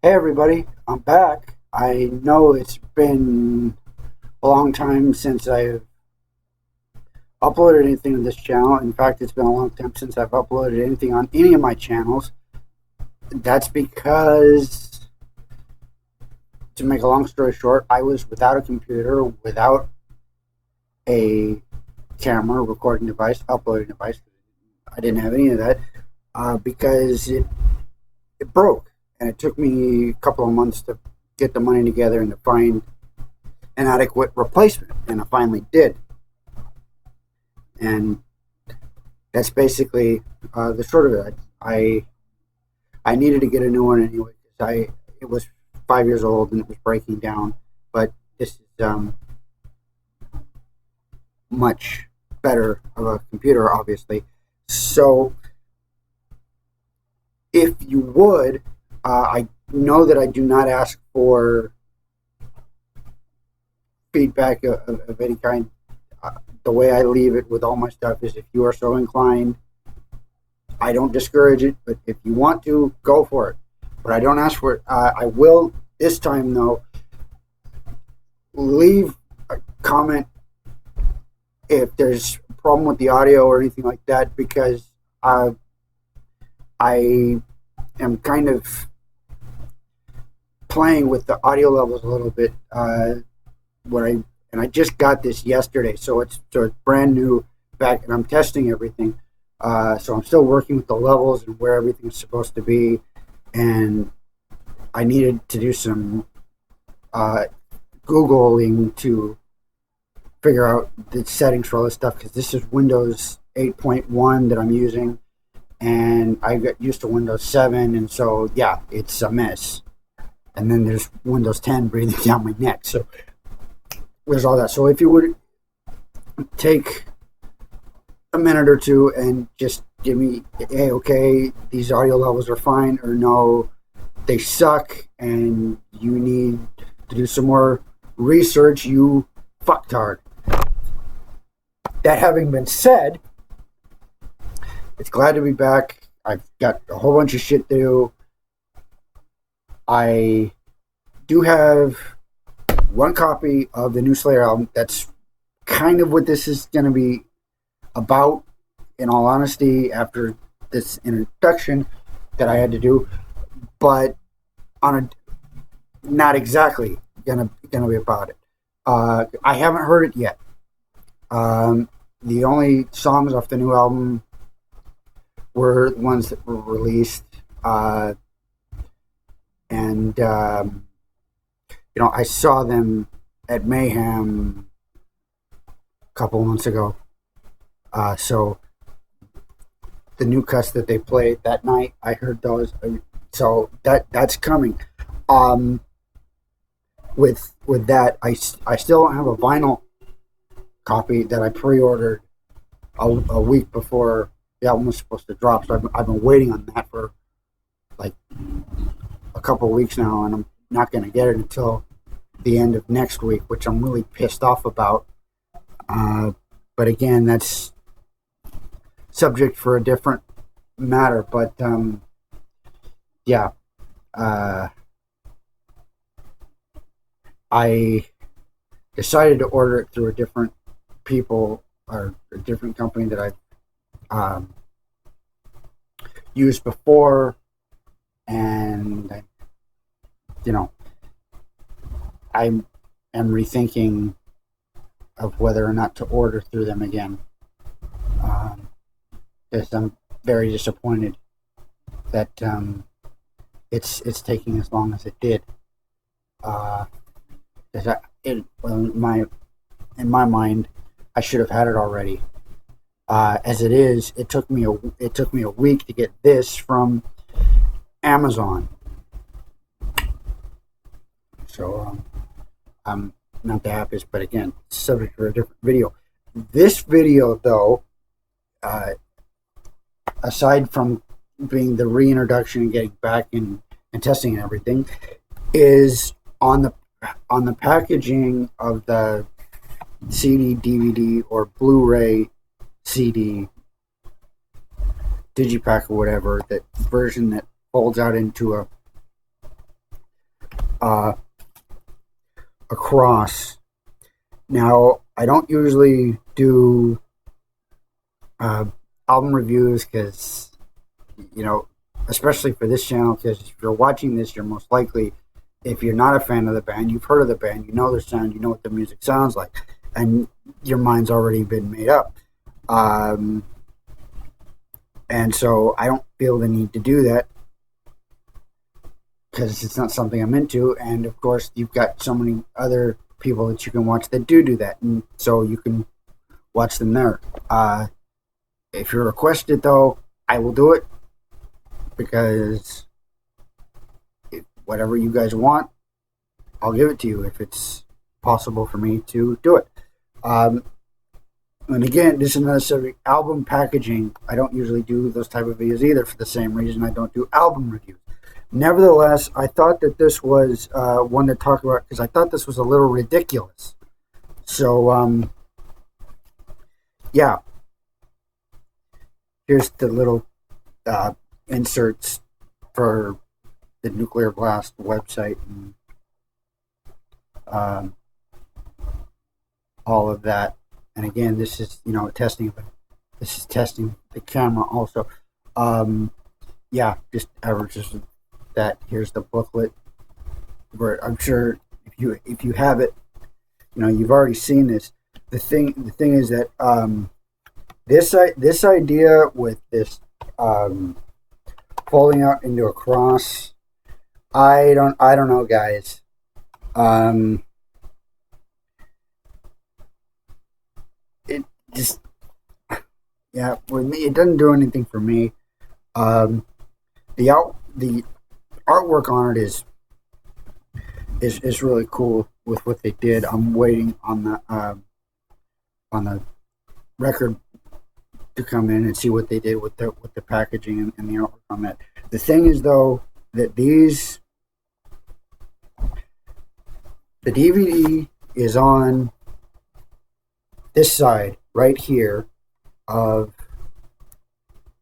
Hey everybody, I'm back. I know it's been a long time since I've uploaded anything on this channel. In fact, it's been a long time since I've uploaded anything on any of my channels. That's because, to make a long story short, I was without a computer, without a camera, recording device, uploading device. I didn't have any of that because it broke. And it took me a couple of months to get the money together and to find an adequate replacement. And I finally did. And that's basically the short of it. I needed to get a new one anyway because it was 5 years old and it was breaking down. But this is much better of a computer, obviously. So if you would, I know that I do not ask for feedback of any kind. The way I leave it with all my stuff is if you are so inclined, I don't discourage it, but if you want to, go for it. But I don't ask for it. I will, this time though, leave a comment if there's a problem with the audio or anything like that, because I am kind of playing with the audio levels a little bit. I just got this yesterday, so it's brand new back, and I'm testing everything. So I'm still working with the levels and where everything's supposed to be, and I needed to do some Googling to figure out the settings for all this stuff, because this is Windows 8.1 that I'm using, and I got used to Windows 7, and so yeah, it's a mess. And then there's Windows 10 breathing down my neck. So there's all that. So if you would take a minute or two and just give me, hey, okay, these audio levels are fine, or no, they suck, and you need to do some more research, you fucktard. That having been said, it's glad to be back. I've got a whole bunch of shit to do. I do have one copy of the new Slayer album. That's kind of what this is going to be about, in all honesty, after this introduction that I had to do. But not exactly gonna be about it. I haven't heard it yet. The only songs off the new album were the ones that were released. And I saw them at Mayhem a couple months ago. So the new cuts that they played that night, I heard those. So that's coming. With that, I still don't have a vinyl copy that I pre-ordered a week before the album was supposed to drop. So I've been waiting on that for like a couple of weeks now, and I'm not going to get it until the end of next week, which I'm really pissed off about. But again, that's subject for a different matter. But yeah, I decided to order it through a different people or a different company that I've used before. And I am rethinking of whether or not to order through them again, because I'm very disappointed that it's taking as long as it did. In my mind, I should have had it already. As it is, it took me a week to get this from Amazon. So I'm not the happiest, but again, subject for a different video. This video, though, aside from being the reintroduction and getting back and testing and everything, is on the packaging of the CD, DVD, or Blu-ray CD, digipack or whatever, that version that folds out into a uh, across. Now, I don't usually do uh, album reviews because, you know, especially for this channel, because if you're watching this, you're most likely, if you're not a fan of the band, you've heard of the band, you know their sound, you know what the music sounds like, and your mind's already been made up. And so I don't feel the need to do that because it's not something I'm into. And of course, you've got so many other people that you can watch that do that, and so you can watch them there. If you're requested, though, I will do it because whatever you guys want, I'll give it to you if it's possible for me to do it. And again, this is another subject, album packaging. I don't usually do those type of videos either for the same reason I don't do album reviews. Nevertheless, I thought that this was one to talk about because I thought this was a little ridiculous. So, yeah. Here's the little inserts for the Nuclear Blast website and all of that. And again, this is, testing. This is testing the camera also. Yeah, just averages that. Here's the booklet. Where I'm sure if you have it, you've already seen this. The thing is that this idea with this folding out into a cross, I don't know, guys. It just, yeah, with me, it doesn't do anything for me. The artwork on it is really cool with what they did. I'm waiting on the record to come in and see what they did with the packaging and the artwork on that. The thing is, though, that the DVD is on this side right here of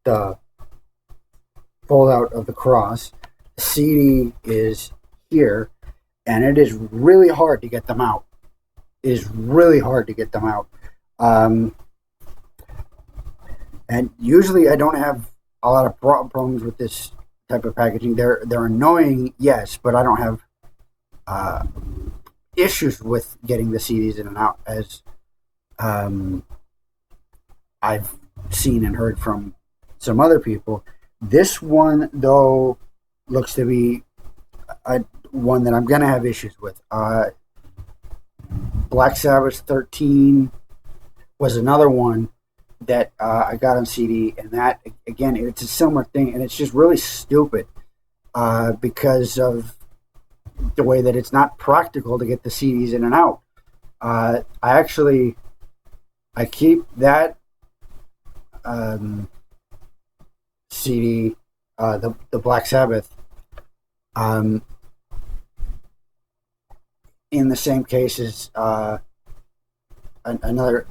the fold out of the cross. The CD is here, and it is really hard to get them out. It is really hard to get them out. And usually I don't have a lot of problems with this type of packaging. They're annoying, yes, but I don't have issues with getting the CDs in and out, as I've seen and heard from some other people. This one, though, looks to be one that I'm going to have issues with. Black Sabbath 13 was another one that I got on CD, and that, again, it's a similar thing, and it's just really stupid because of the way that it's not practical to get the CDs in and out. I keep that CD, the Black Sabbath, in the same case as another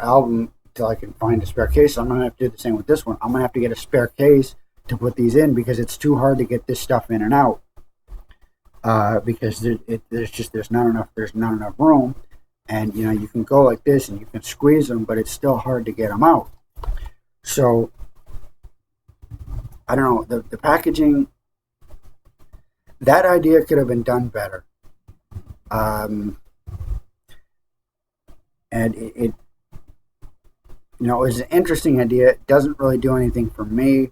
album till I can find a spare case. I'm gonna have to do the same with this one. I'm gonna have to get a spare case to put these in because it's too hard to get this stuff in and out. Because there's not enough room, and you can go like this and you can squeeze them, but it's still hard to get them out. So I don't know, the packaging. That idea could have been done better. And it is an interesting idea. It doesn't really do anything for me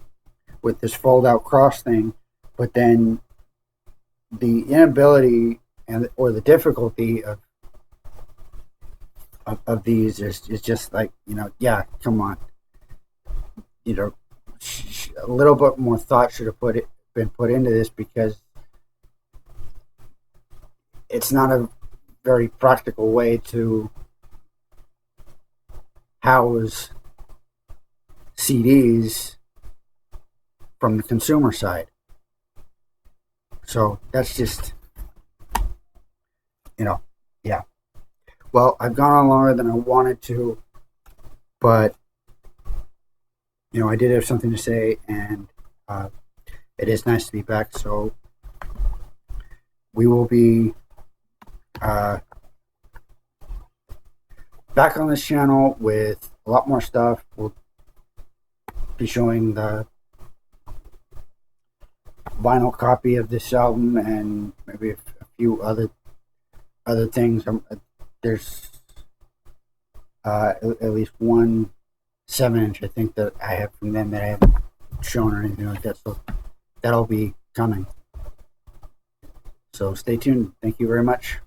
with this fold-out cross thing, but then the inability or the difficulty of these is just like, yeah, come on. A little bit more thought should have been put into this, because it's not a very practical way to house CDs from the consumer side. So that's just, yeah. Well, I've gone on longer than I wanted to, but, I did have something to say, and it is nice to be back. So we will be back on this channel with a lot more stuff. We'll be showing the vinyl copy of this album and maybe a few other things. There's at least one 7-inch I think that I have from them that I haven't shown or anything like that, so that'll be coming. So stay tuned. Thank you very much.